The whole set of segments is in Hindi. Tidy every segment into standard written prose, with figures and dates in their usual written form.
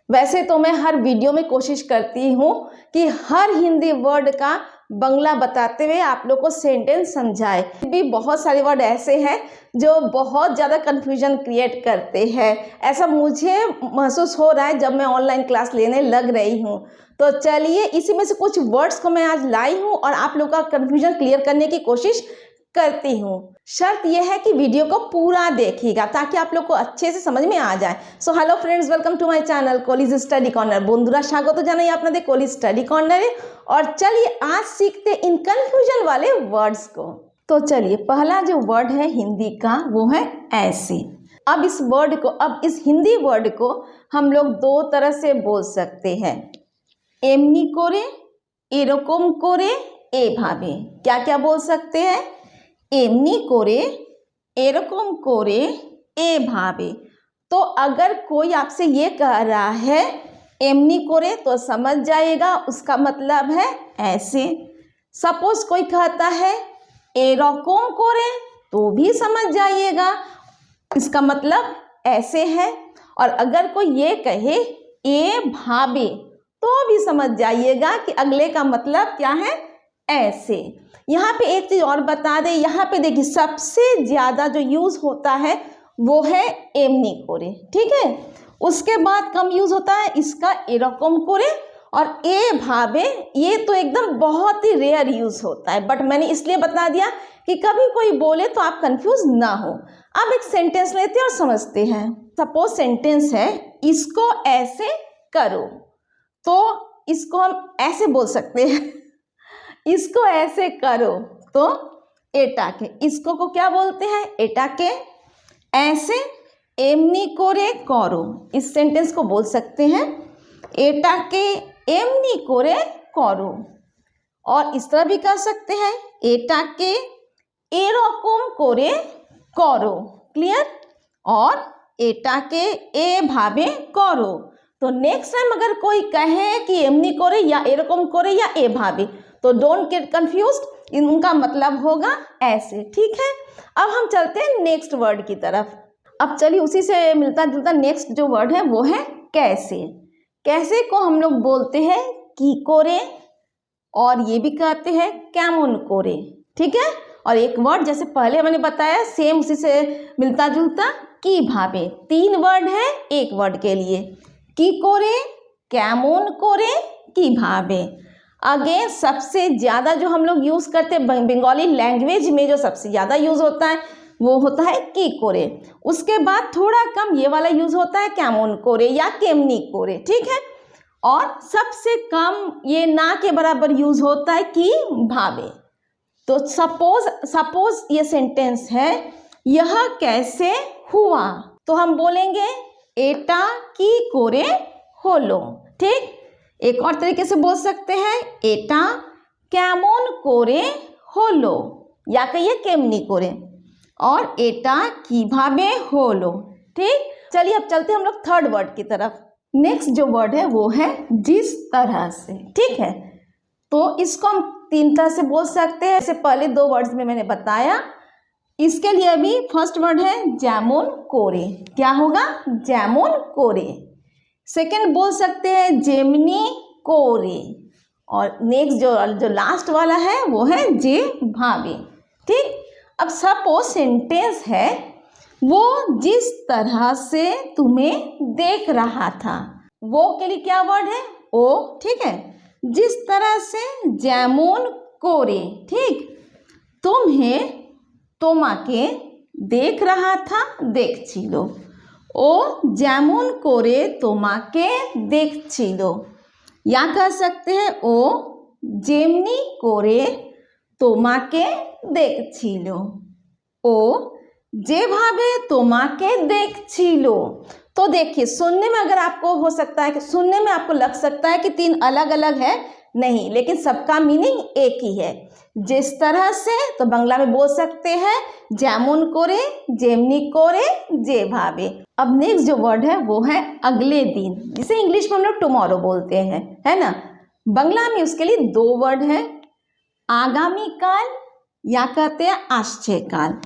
वैसे तो मैं हर वीडियो में कोशिश करती हूँ कि हर हिंदी वर्ड का बंगला बताते हुए आप लोग को सेंटेंस समझाए। भी बहुत सारे वर्ड ऐसे हैं जो बहुत ज़्यादा कन्फ्यूजन क्रिएट करते हैं। ऐसा मुझे महसूस हो रहा है जब मैं ऑनलाइन क्लास लेने लग रही हूँ। तो चलिए इसी में से कुछ वर्ड्स को मैं आज लाई हूँ और आप लोग का कन्फ्यूजन क्लियर करने की कोशिश करती हूँ। शर्त यह है कि वीडियो को पूरा देखिएगा ताकि आप लोग को अच्छे से समझ में आ जाए। So hello friends, welcome to my channel college study corner. বন্ধুরা স্বাগত জানাই আপনাদের কলেজ স্টাडी कॉर्नर। और चलिए आज सीखते इन कंफ्यूजन वाले वर्ड्स को। तो चलिए पहला जो वर्ड है हिंदी का वो है ऐसे। अब इस हिंदी वर्ड को हम लोग दो तरह से बोल सकते हैं। एमनी कोरे, एरकम कोरे, एभावे। क्या क्या बोल सकते हैं? एमनी कोरे, एरकम कोरे, एभावे। तो अगर कोई आपसे ये कह रहा है एमनी कोरे तो समझ जाइएगा उसका मतलब है ऐसे। सपोज कोई कहता है एरकम कोरे तो भी समझ जाइएगा इसका मतलब ऐसे है। और अगर कोई ये कहे ए भावे तो भी समझ जाइएगा कि अगले का मतलब क्या है, ऐसे। यहाँ पे एक चीज़ और बता दें, यहाँ पे देखिए सबसे ज़्यादा जो यूज़ होता है वो है एमनी कोरे, ठीक है। उसके बाद कम यूज़ होता है इसका एरकम कोरे और ए भावे। ये तो एकदम बहुत ही रेयर यूज़ होता है, बट मैंने इसलिए बता दिया कि कभी कोई बोले तो आप कंफ्यूज ना हो। अब एक सेंटेंस लेते हैं और समझते हैं। सपोज सेंटेंस है इसको ऐसे करो, तो इसको हम ऐसे बोल सकते हैं इसको ऐसे करो तो एटाके। इसको को क्या बोलते हैं? एटाके। ऐसे एमनी कोरे करो, इस सेंटेंस को बोल सकते हैं एटाके एमनी कोरे करो। और इस तरह भी कह सकते हैं एटाके एरकम कोरे करो। क्लियर? और एटाके ए भावे करो। तो नेक्स्ट टाइम अगर कोई कहे कि एमनी कोरे या एरकम कोरे या ए भावे तो डोंट गेट कंफ्यूज्ड, इनका मतलब होगा ऐसे, ठीक है। अब हम चलते हैं नेक्स्ट वर्ड की तरफ। अब चलिए उसी से मिलता जुलता नेक्स्ट जो वर्ड है वो है कैसे। कैसे को हम लोग बोलते हैं की कोरे और ये भी कहते हैं कैमोन कोरे, ठीक है। और एक वर्ड जैसे पहले मैंने बताया सेम उसी से मिलता जुलता की भावे। तीन वर्ड है एक वर्ड के लिए, की कोरे, कैमोन कोरे, की भावे। अगेन सबसे ज़्यादा जो हम लोग यूज़ करते हैं बंगाली लैंग्वेज में जो सबसे ज़्यादा यूज़ होता है वो होता है की कोरे। उसके बाद थोड़ा कम ये वाला यूज़ होता है कैमोन कोरे या केमनी कोरे, ठीक है। और सबसे कम ये ना के बराबर यूज़ होता है की भावे। तो सपोज ये सेंटेंस है यह कैसे हुआ, तो हम बोलेंगे एटा की कोरे होलो, ठीक। एक और तरीके से बोल सकते हैं एटा कैमोन कोरे होलो या कहिए केमनी कोरे और एटा की भावे होलो, ठीक। चलिए अब चलते हैं हम लोग थर्ड वर्ड की तरफ। नेक्स्ट जो वर्ड है वो है जिस तरह से, ठीक है। तो इसको हम तीन तरह से बोल सकते हैं। जैसे पहले दो वर्ड्स में मैंने बताया, इसके लिए भी फर्स्ट वर्ड है जैमोन कोरे। क्या होगा? जैमोन कोरे। सेकेंड बोल सकते हैं जेमनी कोरे। और नेक्स्ट जो लास्ट वाला है वो है जे भावे, ठीक। अब सपोज सेंटेंस है वो जिस तरह से तुम्हें देख रहा था, वो के लिए क्या वर्ड है? ओ, ठीक है। जिस तरह से जैमोन कोरे, ठीक। तुम्हें তোমাকে देख रहा था দেখছিল। ও যেমন করে তোমাকে দেখছিল। या कह सकते हैं ও যেমনি করে তোমাকে দেখছিল। ও যেভাবে তোমাके দেখছিল। तो देखिए सुनने में अगर आपको हो सकता है कि सुनने में आपको लग सकता है कि तीन अलग अलग है, नहीं, लेकिन सबका मीनिंग एक ही है। जिस तरह से तो बांग्ला में बोल सकते हैं जेमन कोरे, जेमनी कोरे, जे भावे। अब नेक्स्ट जो वर्ड है वो है अगले दिन, जिसे इंग्लिश में हम लोग टुमारो बोलते हैं, है ना। बांग्ला में उसके लिए दो वर्ड है, आगामी काल या कहते हैं आश्चर्य काल।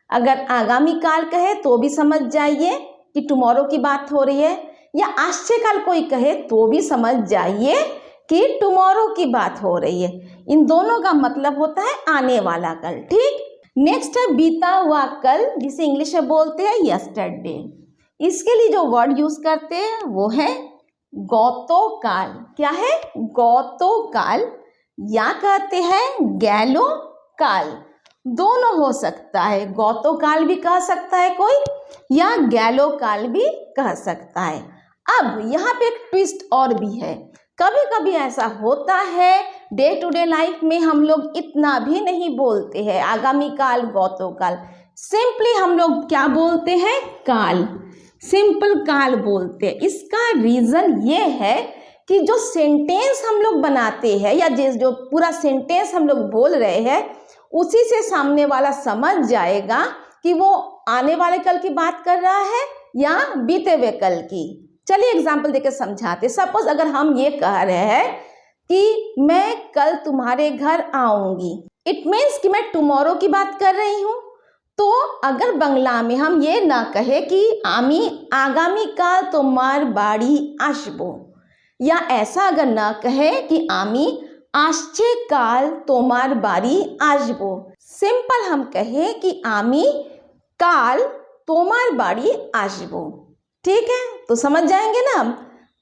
अगर आगामी काल कहे तो भी समझ जाइए कि टुमारो की बात हो रही है, या आश्चर्य काल कोई कहे तो भी समझ जाइए कि टुमारो की बात हो रही है। इन दोनों का मतलब होता है आने वाला कल। ठीक, नेक्स्ट है बीता हुआ कल, जिसे इंग्लिश में बोलते हैं यस्टरडे। इसके लिए जो वर्ड यूज करते हैं वो है गौतो काल। क्या है? गौतो काल, या कहते हैं गैलो काल। दोनों हो सकता है, गौतो काल भी कह सकता है कोई, या गैलो काल भी कह सकता है। अब यहाँ पे एक ट्विस्ट और भी है। कभी कभी ऐसा होता है डे टू डे लाइफ में हम लोग इतना भी नहीं बोलते हैं आगामी काल, गौतो काल। सिंपली हम लोग क्या बोलते हैं? काल, सिंपल काल बोलते हैं। इसका रीजन ये है कि जो सेंटेंस हम लोग बनाते हैं या जो पूरा सेंटेंस हम लोग बोल रहे हैं, उसी से सामने वाला समझ जाएगा कि वो आने वाले कल की बात कर रहा है या बीते हुए कल की। चलिए एग्जाम्पल देकर समझाते। सपोज अगर हम ये कह रहे हैं कि मैं कल तुम्हारे घर आऊंगी, इट मीन्स कि मैं टुमारो की बात कर रही हूँ। तो अगर बंगला में हम ये ना कहे कि आगामी काल तुम्हार बाड़ी आसबो, या ऐसा अगर ना कहे कि आश्चे काल तोमार बारी आसबो, सिंपल हम कहे कि काल तोमार बाड़ी आसबो। ठीक है, तो समझ जाएंगे ना हम।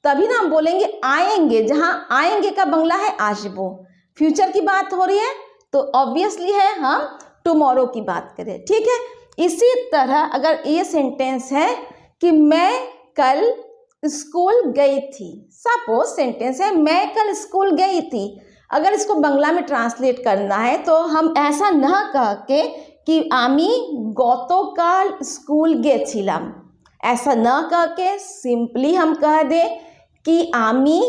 तभी ना हम बोलेंगे आएंगे, जहां आएंगे का बंगला है आसबो, फ्यूचर की बात हो रही है तो ऑब्वियसली है हम टुमारो की बात करें। ठीक है, इसी तरह अगर ये सेंटेंस है कि मैं कल स्कूल गई थी, सपोज सेंटेंस है मैं कल स्कूल गई थी। अगर इसको बंगला में ट्रांसलेट करना है तो हम ऐसा ना कह के कि आमी गतकाल स्कूल गेछिलाम, ऐसा ना कह के सिंपली हम कह दे कि आमी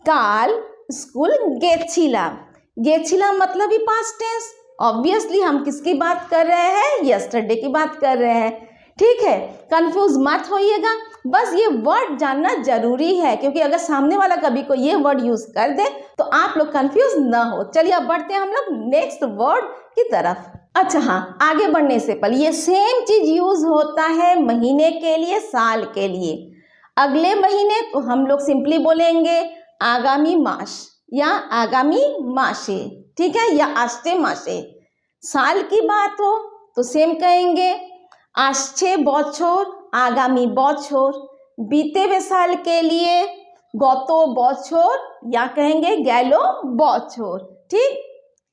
काल स्कूल गेछिलाम। गेछिलाम मतलब ही पास्ट टेंस। ऑब्वियसली हम किसकी बात कर रहे हैं? यस्टरडे की बात कर रहे हैं। ठीक है, कंफ्यूज मत होइएगा, बस ये वर्ड जानना जरूरी है, क्योंकि अगर सामने वाला कभी को ये वर्ड यूज कर दे तो आप लोग कंफ्यूज ना हो। चलिए अब बढ़ते हैं हम लोग नेक्स्ट वर्ड की तरफ। अच्छा हाँ, आगे बढ़ने से पहले ये सेम चीज यूज होता है महीने के लिए, साल के लिए। अगले महीने तो हम लोग सिंपली बोलेंगे आगामी मास या आगामी मासे। ठीक है, या आस्ते मासे। साल की बात हो तो सेम कहेंगे आश्चे बछर, आगामी बछर। बीते हुए साल के लिए गतो बछर या कहेंगे गैलो बछर। ठीक,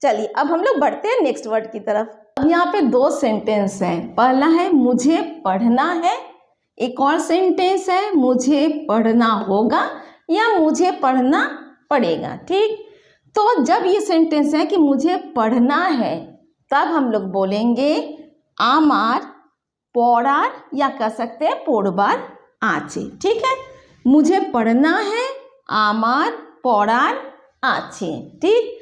चलिए अब हम लोग बढ़ते हैं नेक्स्ट वर्ड की तरफ। अब यहाँ पे दो सेंटेंस हैं। पहला है मुझे पढ़ना है, एक और सेंटेंस है मुझे पढ़ना होगा या मुझे पढ़ना पड़ेगा। ठीक, तो जब ये सेंटेंस है कि मुझे पढ़ना है, तब हम लोग बोलेंगे आमार पढ़ार या कह सकते हैं पढ़बार आछे। ठीक है, मुझे पढ़ना है, आमार पढ़ार आछे। ठीक,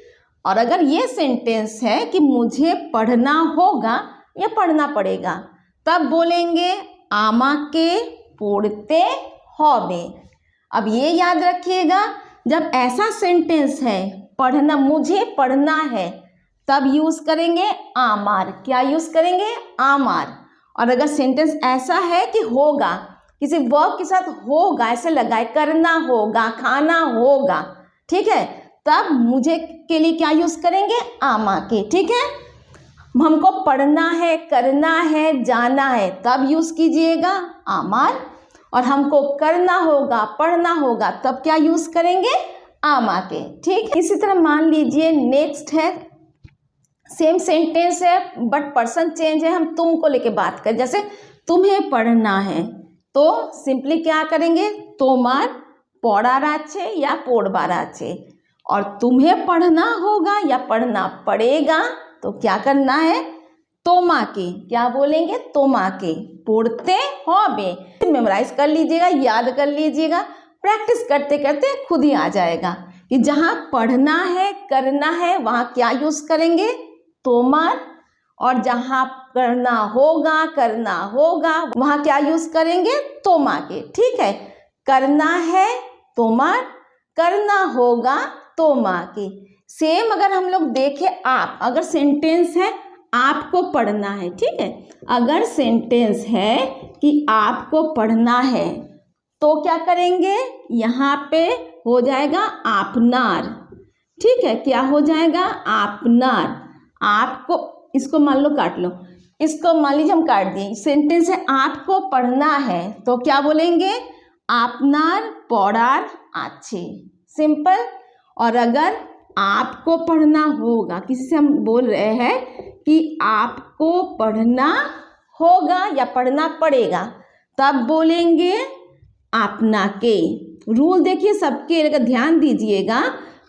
और अगर ये सेंटेंस है कि मुझे पढ़ना होगा या पढ़ना पड़ेगा, तब बोलेंगे आमाके पढ़ते होबे। अब ये याद रखिएगा, जब ऐसा सेंटेंस है पढ़ना, मुझे पढ़ना है, तब यूज करेंगे आमार। क्या यूज करेंगे? आमार। और अगर सेंटेंस ऐसा है कि होगा, किसी वर्ब के साथ होगा ऐसे लगाए, करना होगा, खाना होगा, ठीक है, तब मुझे के लिए क्या यूज करेंगे? आमा के। ठीक है, हमको पढ़ना है, करना है, जाना है, तब यूज कीजिएगा आमार। और हमको करना होगा, पढ़ना होगा, तब क्या यूज करेंगे? आमा के। ठीक, इसी तरह मान लीजिए नेक्स्ट है, सेम सेंटेंस है बट पर्सन चेंज है। हम तुम को लेके बात करें, जैसे तुम्हें पढ़ना है तो सिंपली क्या करेंगे? तोमार पढ़ार आछे या पढ़बार आछे। और तुम्हें पढ़ना होगा या पढ़ना पड़ेगा तो क्या करना है? तोमा के। क्या बोलेंगे? तोमा के। पढ़ते होबे। मेमोराइज कर लीजिएगा, याद कर लीजिएगा, प्रैक्टिस करते करते खुद ही आ जाएगा कि जहाँ पढ़ना है, करना है, वहाँ क्या यूज करेंगे? तोमार। और जहाँ करना होगा वहाँ क्या यूज करेंगे? तोमा के। ठीक है, करना है तोमार, करना होगा तोमा के। सेम अगर हम लोग देखें, आप अगर सेंटेंस है आपको पढ़ना है, ठीक है, अगर सेंटेंस है कि आपको पढ़ना है तो क्या करेंगे, यहाँ पे हो जाएगा आपनार। ठीक है, क्या हो जाएगा, आपनार। आपको इसको मान लो काट लो, इसको मान लीजिए हम काट दिए। सेंटेंस है आपको पढ़ना है, तो क्या बोलेंगे, आपनार पढ़ार आछे। सिंपल। और अगर आपको पढ़ना होगा, किसी से हम बोल रहे हैं कि आपको पढ़ना होगा या पढ़ना पड़ेगा, तब बोलेंगे आपना के। रूल देखिए सबके, अगर ध्यान दीजिएगा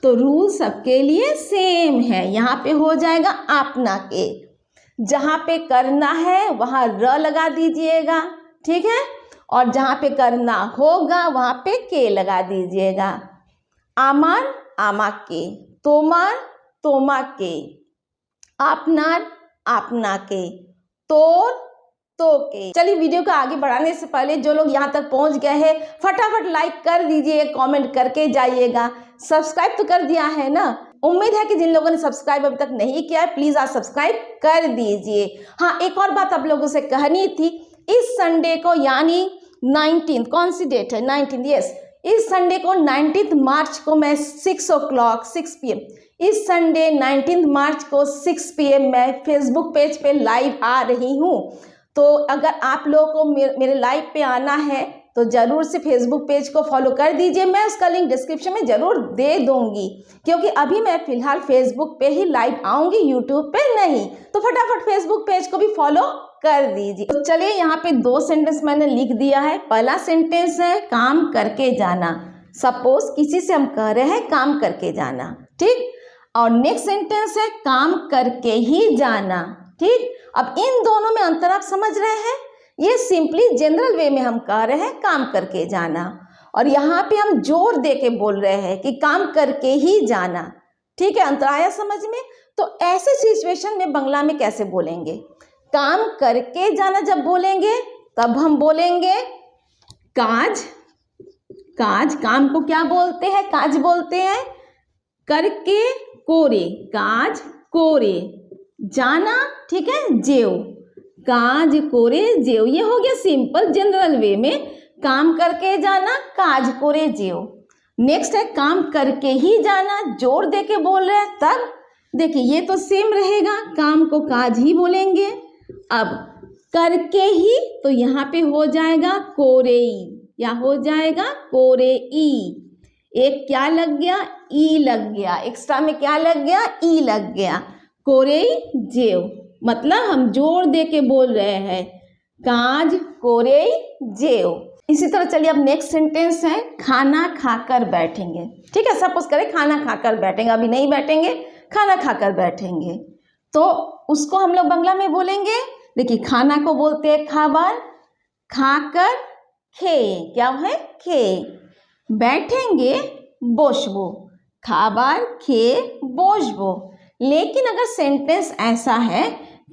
तो रूल सबके लिए सेम है। यहाँ पे हो जाएगा आपना के, जहाँ पे करना है वहाँ र लगा दीजिएगा। ठीक है, और जहाँ पे करना होगा वहाँ पे के लगा दीजिएगा। आमार आमा के, तोमार तोमा के, आपनार आपना के, तोर तो के। चलिए वीडियो को आगे बढ़ाने से पहले जो लोग यहाँ तक पहुँच गए हैं फटाफट लाइक कर दीजिए, कमेंट करके जाइएगा। सब्सक्राइब तो कर दिया है ना। उम्मीद है कि जिन लोगों ने सब्सक्राइब अभी तक नहीं किया है प्लीज़ आज सब्सक्राइब कर दीजिए। हाँ, एक और बात आप लोगों से कहनी थी, इस संडे को यानी 19, कौन सी डेट है, 19, यस, इस संडे को 19 मार्च को मैं 6 o'clock 6 PM, इस संडे 19 मार्च को 6 PM मैं फेसबुक पेज पे लाइव आ रही हूँ। तो अगर आप लोगों को मेरे लाइव पे आना है तो ज़रूर से फेसबुक पेज को फॉलो कर दीजिए। मैं उसका लिंक डिस्क्रिप्शन में ज़रूर दे दूँगी, क्योंकि अभी मैं फ़िलहाल फेसबुक पे ही लाइव आऊँगी, यूट्यूब पे नहीं। तो फटाफट फेसबुक पेज को भी फॉलो कर दीजिए। तो चलिए यहाँ पे 2 सेंटेंस मैंने लिख दिया है। पहला सेंटेंस है काम करके जाना। सपोज किसी से हम कह रहे हैं काम करके जाना, ठीक। और नेक्स्ट सेंटेंस है काम करके ही जाना, ठीक। अब इन दोनों में अंतर आप समझ रहे हैं। ये सिंपली जनरल वे में हम कह रहे हैं काम करके जाना, और यहाँ पे हम जोर दे के बोल रहे हैं कि काम करके ही जाना। ठीक है, अंतर आया समझ में। तो ऐसे सिचुएशन में बांग्ला में कैसे बोलेंगे, काम करके जाना जब बोलेंगे तब हम बोलेंगे काज। काज, काम को क्या बोलते हैं, काज बोलते हैं। करके कोरे, काज कोरे, जाना, ठीक है, जेव, काज कोरे जेव। ये हो गया सिंपल जनरल वे में काम करके जाना, काज कोरे जेव। नेक्स्ट है काम करके ही जाना, जोर दे के बोल रहे हैं तब देखिए ये तो सेम रहेगा, काम को काज ही बोलेंगे। अब करके ही तो यहाँ पे हो जाएगा कोरेई, या हो जाएगा कोरेई। एक क्या लग गया, ई लग गया, एक्स्ट्रा में क्या लग गया, ई लग गया, कोरेई जेव। मतलब हम जोर दे के बोल रहे हैं काज कोरेई जेव। इसी तरह चलिए अब नेक्स्ट सेंटेंस है खाना खाकर बैठेंगे। ठीक है, सपोज करें खाना खाकर बैठेंगे, अभी नहीं बैठेंगे, खाना खाकर बैठेंगे, तो उसको हम लोग बांग्ला में बोलेंगे। देखिए खाना को बोलते हैं खाबार, खाकर खे, क्या है खे, बैठेंगे बोशबो, खाबार खे बोशबो। लेकिन अगर सेंटेंस ऐसा है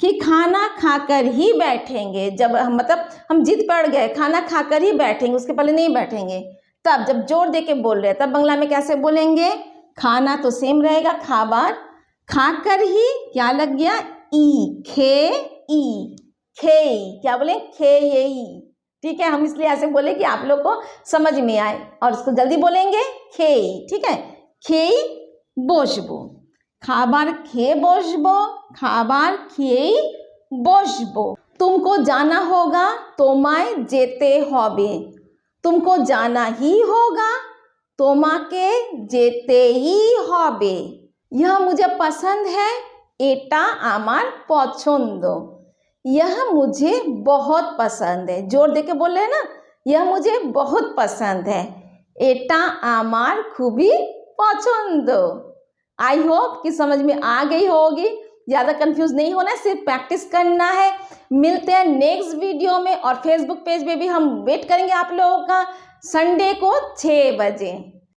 कि खाना खाकर ही बैठेंगे, जब हम मतलब हम जिद पड़ गए खाना खाकर ही बैठेंगे, उसके पहले नहीं बैठेंगे, तब जब जोर दे के बोल रहे हैं तब बांग्ला में कैसे बोलेंगे। खाना तो सेम रहेगा खाबार, खाकर ही क्या लग गया ई, खे ई, खे, क्या बोले खे ये ई। ठीक है, हम इसलिए ऐसे बोले कि आप लोग को समझ में आए, और उसको जल्दी बोलेंगे खे। ठीक है, खे बोशबो, खाबार खे बोशबो, खाबार खे बोशबो। तुमको जाना होगा तोमाय जेते होबे, तुमको जाना ही होगा तोमाके जेते ही होबे। यह मुझे पसंद है, एटा आमार पछंदो, यह मुझे बहुत पसंद है। जोर दे के बोल रहे हैं ना, यह मुझे बहुत पसंद है, एटा आमार खूबी पछंदो। आई होप कि समझ में आ गई होगी, ज़्यादा कंफ्यूज नहीं होना है, सिर्फ प्रैक्टिस करना है। मिलते हैं नेक्स्ट वीडियो में, और फेसबुक पेज पे भी हम वेट करेंगे आप लोगों का संडे को 6 बजे।